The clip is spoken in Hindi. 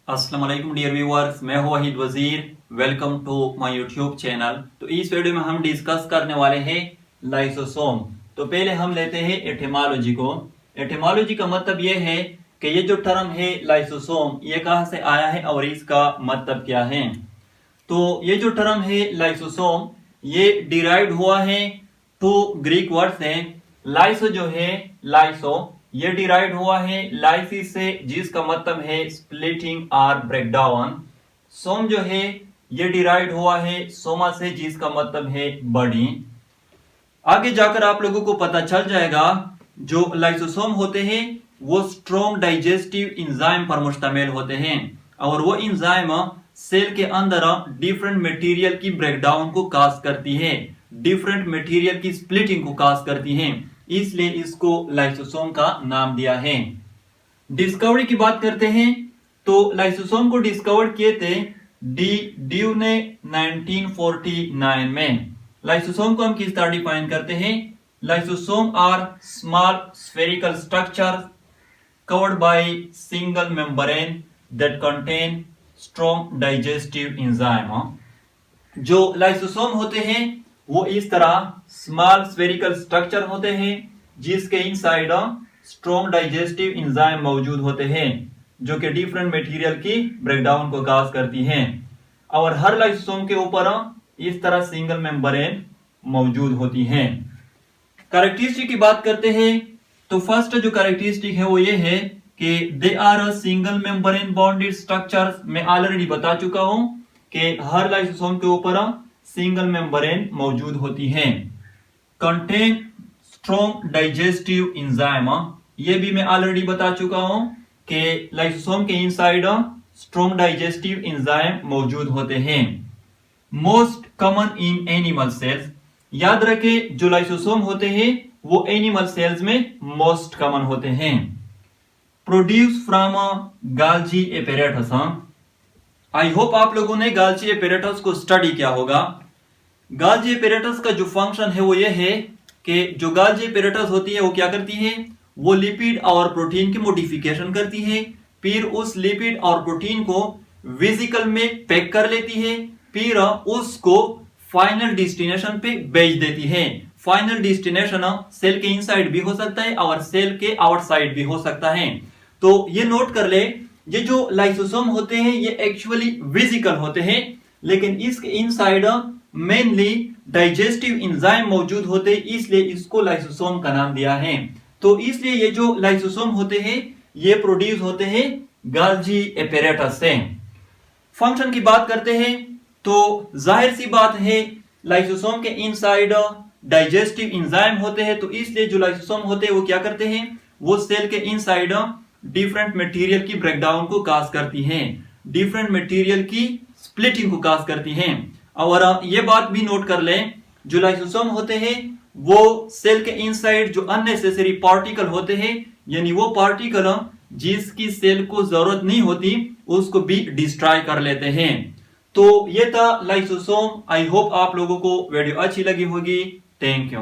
अस्सलाम वालेकुम डियर व्यूअर्स, मैं हूं Waheed Wazir. Welcome to my YouTube channel. तो इस वीडियो में हम डिस्कस करने वाले हैं लाइसोसोम। तो पहले हम लेते हैं एटिमोलॉजी को। एटिमोलॉजी का मतलब यह है कि ये जो टर्म है लाइसोसोम, ये कहाँ से आया है और इसका मतलब क्या है। तो ये जो टर्म है लाइसोसोम, ये डिराइव्ड हुआ है टू ग्रीक वर्ड से। लाइसो जो है, लाइसो ये डिराइव्ड हुआ है लाइसिस से, जिसका मतलब है स्प्लिटिंग और ब्रेकडाउन। सोम जो है ये डिराइव्ड हुआ है सोमा से, जिसका मतलब है बॉडी। आगे जाकर आप लोगों को पता चल जाएगा जो लाइसोसोम होते हैं वो स्ट्रॉन्ग डाइजेस्टिव इंजाइम पर मुश्तमिल होते हैं, और वो इंजाइम सेल के अंदर डिफरेंट मटेरियल की ब्रेकडाउन को काज करती है, डिफरेंट मटेरियल की स्प्लिटिंग को काज करती है, इसलिए इसको लाइसोसोम का नाम दिया है। डिस्कवरी की बात करते हैं तो लाइसोसोम को डिस्कवर किए थे ड्यू ने 1949 में। लाइसोसोम को हम किस तरह डिफाइन करते हैं? Lysosome are small spherical structure covered by single membrane that contain strong digestive enzyme. जो लाइसोसोम होते हैं वो इस तरह स्मॉल स्फेरिकल स्ट्रक्चर होते हैं, जिसके इनसाइड स्ट्रॉन्ग डाइजेस्टिव एंजाइम मौजूद होते हैं, जो कि डिफरेंट मटेरियल की ब्रेकडाउन को काज करती हैं। और हर लाइसोसोम के ऊपर इस तरह सिंगल मेम्ब्रेन मौजूद होती हैं। कैरेक्टरिस्टिक की बात करते हैं तो फर्स्ट जो कैरेक्टरिस्टिक है वो ये है कि they are single membrane bonded structures. मैं ऑलरेडी बता चुका हूं कि हर लाइसोसोम के ऊपर सिंगल मेम्ब्रेन मौजूद होती हैं। कंटेन स्ट्रॉन्ग डाइजेस्टिव एंजाइम, ये भी मैं ऑलरेडी बता चुका हूं कि लाइसोसोम के इनसाइड स्ट्रॉन्ग डाइजेस्टिव एंजाइम मौजूद होते हैं। Most common in animal cells, याद रखें जो लाइसोसोम होते हैं वो एनिमल सेल्स में मोस्ट कॉमन होते हैं। Produce from गाल्जी apparatus. I hope आप लोगों ने गाल्जी एपेरेटस को स्टडी किया होगा। गाल्जी एपेरेटस का जो फंक्शन है वो ये है कि जो गाल्जी एपेरेटस होती है वो क्या करती है, वो लिपिड और प्रोटीन की मॉडिफिकेशन करती है, फिर उस लिपिड और प्रोटीन को वेसिकल में पैक कर लेती है, फिर उसको फाइनल डेस्टिनेशन पे भेज देती है। फाइनल डेस्टिनेशन सेल के इनसाइड भी हो सकता है और सेल के आउटसाइड भी हो सकता है। तो ये नोट कर ले, ये जो लाइसोसोम होते हैं ये एक्चुअली वेसिकल होते हैं, लेकिन इसके इनसाइड मेनली डाइजेस्टिव एंजाइम मौजूद होते हैं, इसलिए इसको लाइसोसोम का नाम दिया है। तो इसलिए ये जो लाइसोसोम होते हैं ये प्रोड्यूस होते हैं गाल्जी एपेरेटस से। फंक्शन की बात करते हैं तो जाहिर सी बात है लाइसोसोम के इनसाइड डाइजेस्टिव एंजाइम होते हैं, तो इसलिए जो लाइसोसोम होते हैं वो क्या करते हैं, वो सेल के इनसाइड डिफरेंट मटेरियल की ब्रेकडाउन को काज करती हैं, डिफरेंट मटेरियल की स्प्लिटिंग को काज करती हैं। और ये बात भी नोट कर लें, जो लाइसोसोम होते हैं वो सेल के इनसाइड जो अननेसेसरी पार्टिकल होते हैं, यानी वो पार्टिकल जिसकी सेल को जरूरत नहीं होती उसको भी डिस्ट्रॉय कर लेते हैं। तो ये था लाइसोसोम। आई होप आप लोगों को वीडियो अच्छी लगी होगी। Thank you.